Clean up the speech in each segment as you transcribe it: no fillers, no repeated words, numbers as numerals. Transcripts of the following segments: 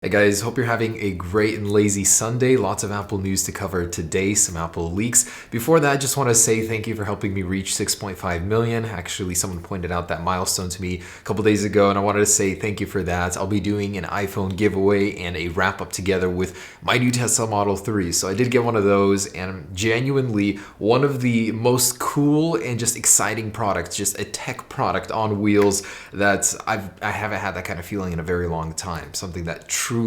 Hey guys, hope you're having a great and lazy Sunday. Lots of Apple news to cover today, some Apple leaks. Before that, I just want to say thank you for helping me reach 6.5 million. Actually, someone pointed out that milestone to me a couple days ago, and I wanted to say thank you for that. I'll be doing an iPhone giveaway and a wrap up together with my new Tesla Model 3. So I did get one of those, and genuinely one of the most cool and just exciting products, just a tech product on wheels that I haven't had that kind of feeling in a very long time. Something that truly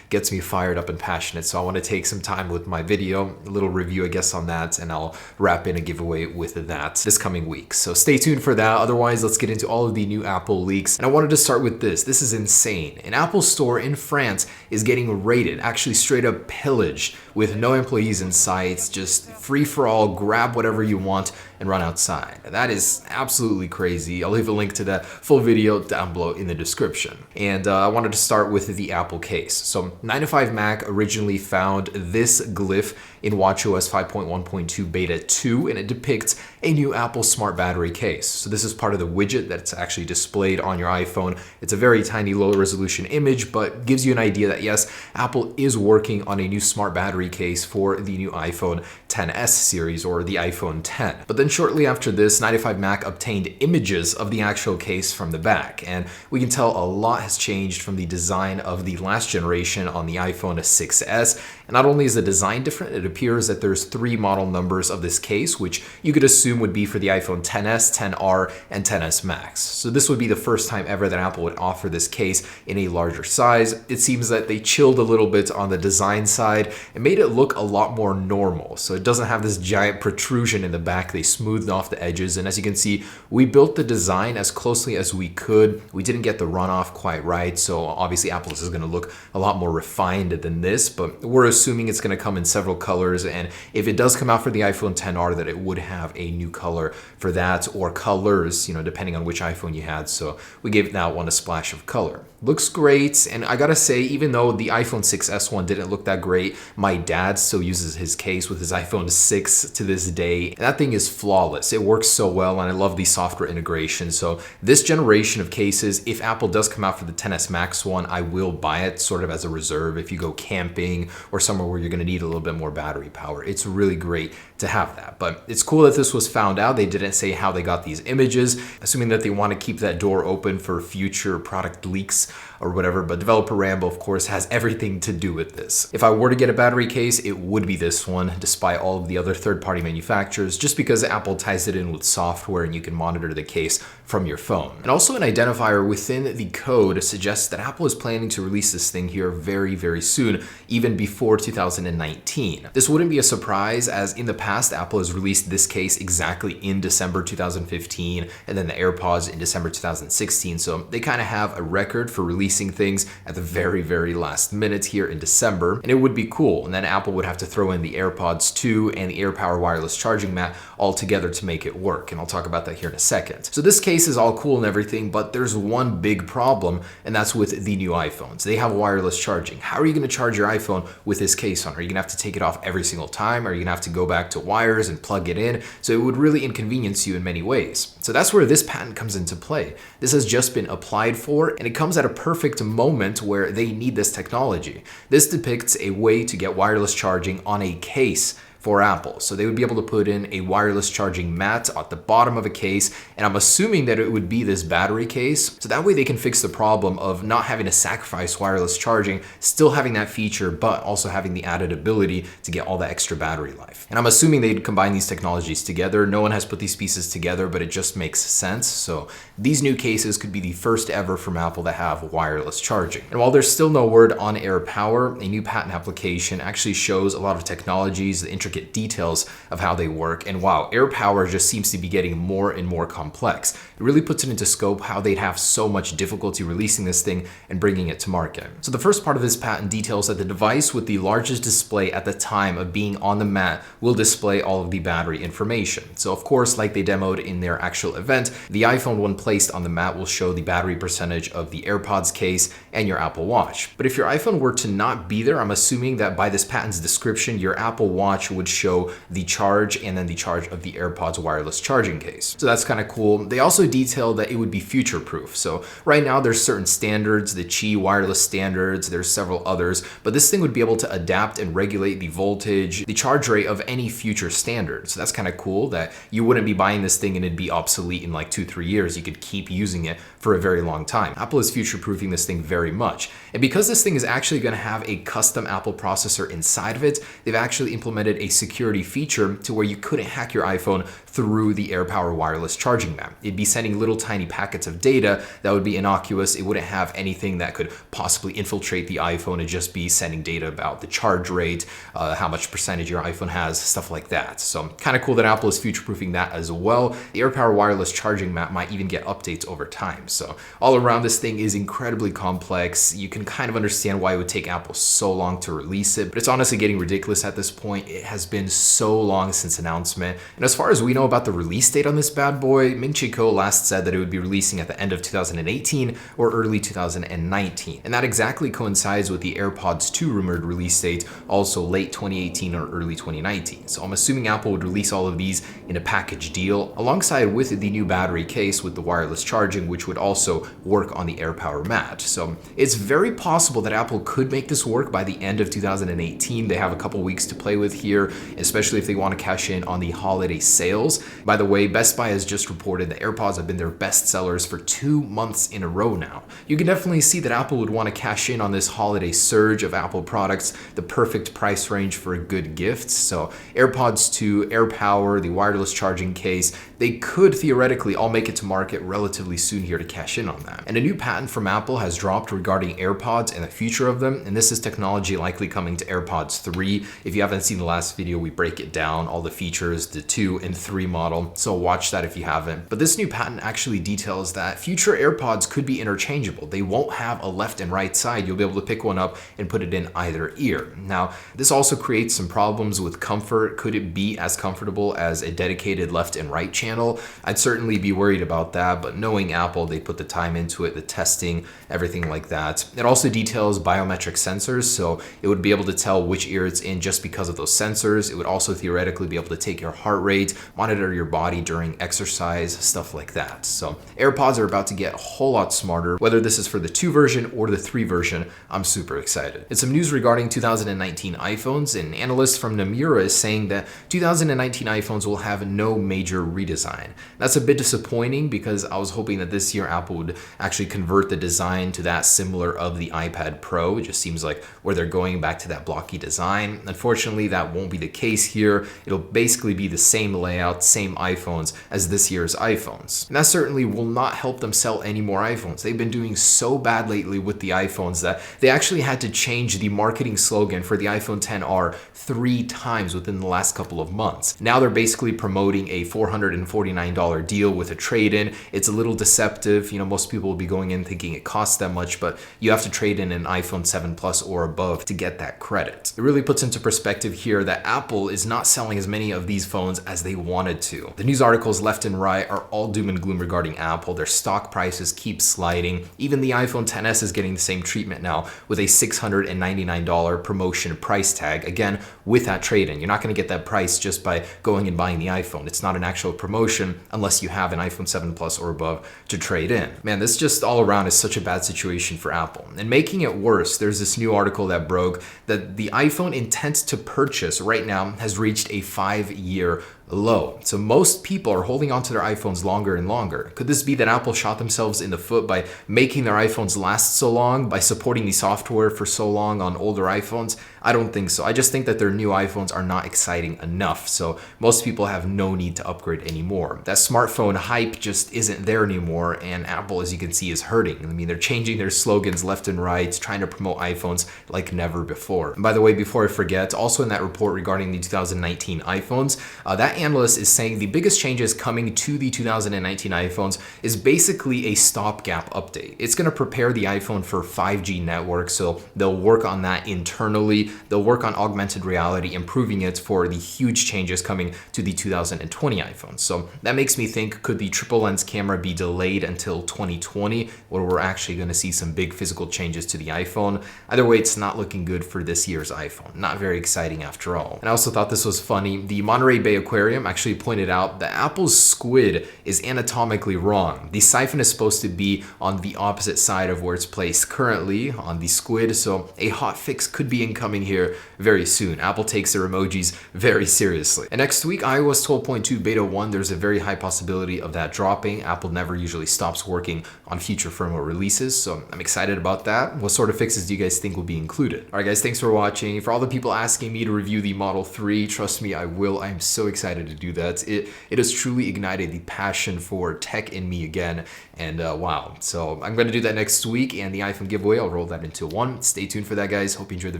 gets me fired up and passionate. So I want to take some time with my video, a little review I guess on that, and I'll wrap in a giveaway with that this coming week. So stay tuned for that. Otherwise, let's get into all of the new Apple leaks. And I wanted to start with this. This is insane. An Apple store in France is getting raided, actually straight up pillaged, with no employees in sight, just free for all, grab whatever you want and run outside. That is absolutely crazy. I'll leave a link to that full video down below in the description. And I wanted to start with the Apple case. So 9to5Mac originally found this glyph in watchOS 5.1.2 Beta 2, and it depicts a new Apple Smart Battery case. So this is part of the widget that's actually displayed on your iPhone. It's a very tiny, low resolution image, but gives you an idea that yes, Apple is working on a new smart battery case for the new iPhone XS series or the iPhone 10. But then shortly after this, 9to5Mac obtained images of the actual case from the back, and we can tell a lot has changed from the design of the last generation on the iPhone 6s. And not only is the design different, it appears that there's 3 model numbers of this case, which you could assume would be for the iPhone XS, XR, and XS Max. So this would be the first time ever that Apple would offer this case in a larger size. It seems that they chilled a little bit on the design side and made it look a lot more normal. So it doesn't have this giant protrusion in the back. They smoothed off the edges, and as you can see, we built the design as closely as we could. We didn't get the runoff quite right, so obviously Apple's is going to look a lot more refined than this, but we're assuming it's going to come in several colors, and if it does come out for the iPhone XR, that it would have a new color for that, or colors, depending on which iPhone you had. So we gave that one a splash of color. Looks great, and I gotta say, even though the iPhone 6s one didn't look that great, my dad still uses his case with his iPhone 6 to this day, and that thing is flawless. It works so well, and I love the software integration. So this generation of cases, if Apple does come out for the XS Max one, I will buy it sort of as a reserve if you go camping or somewhere where you're gonna need a little bit more battery power. It's really great to have that, but it's cool that this was found out. They didn't say how they got these images, assuming that they want to keep that door open for future product leaks or whatever, but developer Rambo, of course, has everything to do with this. If I were to get a battery case, it would be this one, despite all of the other third-party manufacturers, just because Apple ties it in with software and you can monitor the case from your phone. And also an identifier within the code suggests that Apple is planning to release this thing here very, very soon, even before 2019. This wouldn't be a surprise, as in the past, Apple has released this case exactly in December 2015, and then the AirPods in December 2016, so they kind of have a record for releasing things at the very, very last minute here in December, and it would be cool. And then Apple would have to throw in the AirPods 2 and the AirPower wireless charging mat all together to make it work, and I'll talk about that here in a second. So this case is all cool and everything, but there's one big problem, and that's with the new iPhones. They have wireless charging. How are you going to charge your iPhone with this case on? Are you going to have to take it off every single time? Are you going to have to go back to wires and plug it in? So it would really inconvenience you in many ways. So that's where this patent comes into play. This has just been applied for, and it comes at a perfect moment where they need this technology. This depicts a way to get wireless charging on a case for Apple. So they would be able to put in a wireless charging mat at the bottom of a case, and I'm assuming that it would be this battery case. So that way they can fix the problem of not having to sacrifice wireless charging, still having that feature, but also having the added ability to get all that extra battery life. And I'm assuming they'd combine these technologies together. No one has put these pieces together, but it just makes sense. So these new cases could be the first ever from Apple that have wireless charging. And while there's still no word on AirPower, a new patent application actually shows a lot of technologies, the intricate details of how they work. And wow, AirPower just seems to be getting more and more complex. It really puts it into scope how they'd have so much difficulty releasing this thing and bringing it to market. So the first part of this patent details that the device with the largest display at the time of being on the mat will display all of the battery information. So of course, like they demoed in their actual event, the iPhone when placed on the mat will show the battery percentage of the AirPods case and your Apple Watch. But if your iPhone were to not be there, I'm assuming that by this patent's description, your Apple Watch would show the charge and then the charge of the AirPods wireless charging case. So that's kind of cool. They also detailed that it would be future-proof. So right now there's certain standards, the Qi wireless standards, there's several others, but this thing would be able to adapt and regulate the voltage, the charge rate of any future standard. So that's kind of cool that you wouldn't be buying this thing and it'd be obsolete in like 2-3 years. You could keep using it for a very long time. Apple is future-proofing this thing very much. And because this thing is actually going to have a custom Apple processor inside of it, they've actually implemented a security feature to where you couldn't hack your iPhone through the AirPower wireless charging map. It'd be sending little tiny packets of data that would be innocuous. It wouldn't have anything that could possibly infiltrate the iPhone. It'd just be sending data about the charge rate, how much percentage your iPhone has, stuff like that. So kind of cool that Apple is future-proofing that as well. The AirPower wireless charging map might even get updates over time. So all around, this thing is incredibly complex. You can kind of understand why it would take Apple so long to release it, but it's honestly getting ridiculous at this point. It has been so long since announcement. And as far as we know about the release date on this bad boy, Ming-Chi Kuo last said that it would be releasing at the end of 2018 or early 2019. And that exactly coincides with the AirPods 2 rumored release date, also late 2018 or early 2019. So I'm assuming Apple would release all of these in a package deal alongside with the new battery case with the wireless charging, which would also work on the AirPower mat. So it's very possible that Apple could make this work by the end of 2018. They have a couple weeks to play with here, especially if they want to cash in on the holiday sales. By the way, Best Buy has just reported that AirPods have been their best sellers for 2 months in a row now. You can definitely see that Apple would want to cash in on this holiday surge of Apple products, the perfect price range for a good gift. So AirPods 2, AirPower, the wireless charging case, they could theoretically all make it to market relatively soon here to cash in on that. And a new patent from Apple has dropped regarding AirPods and the future of them, and this is technology likely coming to AirPods 3. If you haven't seen the last video, we break it down, all the features, the 2 and 3 model, so watch that if you haven't. But this new patent actually details that future AirPods could be interchangeable. They won't have a left and right side. You'll be able to pick one up and put it in either ear. Now, this also creates some problems with comfort. Could it be as comfortable as a dedicated left and right channel? I'd certainly be worried about that, but knowing Apple, they put the time into it, the testing, everything like that. It also details biometric sensors, so it would be able to tell which ear it's in just because of those sensors. It would also theoretically be able to take your heart rate, monitor your body during exercise, stuff like that. So AirPods are about to get a whole lot smarter. Whether this is for the 2 version or the 3 version, I'm super excited. And some news regarding 2019 iPhones. An analyst from Nomura is saying that 2019 iPhones will have no major redesign. That's a bit disappointing because I was hoping that this year Apple would actually convert the design to that similar of the iPad Pro. It just seems like where they're going back to that blocky design. Unfortunately, that won't be the case here. It'll basically be the same layout, same iPhones as this year's iPhones. And that certainly will not help them sell any more iPhones. They've been doing so bad lately with the iPhones that they actually had to change the marketing slogan for the iPhone XR 3 times within the last couple of months. Now they're basically promoting a $449 deal with a trade-in. It's a little deceptive. You know, most people will be going in thinking it costs that much, but you have to trade in an iPhone 7 Plus or above to get that credit. It really puts into perspective here that Apple is not selling as many of these phones as they wanted to. The news articles left and right are all doom and gloom regarding Apple. Their stock prices keep sliding. Even the iPhone XS is getting the same treatment now with a $699 promotion price tag. Again, with that trade-in. You're not going to get that price just by going and buying the iPhone. It's not an actual promotion unless you have an iPhone 7 Plus or above to trade in. Man, this just all around is such a bad situation for Apple. And making it worse, there's this new article that broke that the iPhone intent to purchase right now has reached a 5-year low. So most people are holding onto their iPhones longer and longer. Could this be that Apple shot themselves in the foot by making their iPhones last so long, by supporting the software for so long on older iPhones? I don't think so. I just think that their new iPhones are not exciting enough. So most people have no need to upgrade anymore. That smartphone hype just isn't there anymore. And Apple, as you can see, is hurting. I mean, they're changing their slogans left and right, trying to promote iPhones like never before. And by the way, before I forget, also in that report regarding the 2019 iPhones, that analyst is saying the biggest changes coming to the 2019 iPhones is basically a stopgap update. It's going to prepare the iPhone for 5G network, so they'll work on that internally. They'll work on augmented reality, improving it for the huge changes coming to the 2020 iPhone. So that makes me think, could the triple lens camera be delayed until 2020, where we're actually going to see some big physical changes to the iPhone? Either way, it's not looking good for this year's iPhone. Not very exciting after all. And I also thought this was funny. The Monterey Bay Aquarium actually pointed out that Apple's squid is anatomically wrong. The siphon is supposed to be on the opposite side of where it's placed currently on the squid, so a hot fix could be incoming here very soon. Apple takes their emojis very seriously. And next week, iOS 12.2 Beta 1, there's a very high possibility of that dropping. Apple never usually stops working on future firmware releases, so I'm excited about that. What sort of fixes do you guys think will be included? All right, guys, thanks for watching. For all the people asking me to review the Model 3, trust me, I will. I'm so excited to do that. It has truly ignited the passion for tech in me again, and wow. So I'm going to do that next week, and the iPhone giveaway, I'll roll that into one. Stay tuned for that, guys. Hope you enjoyed the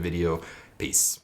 video. Peace.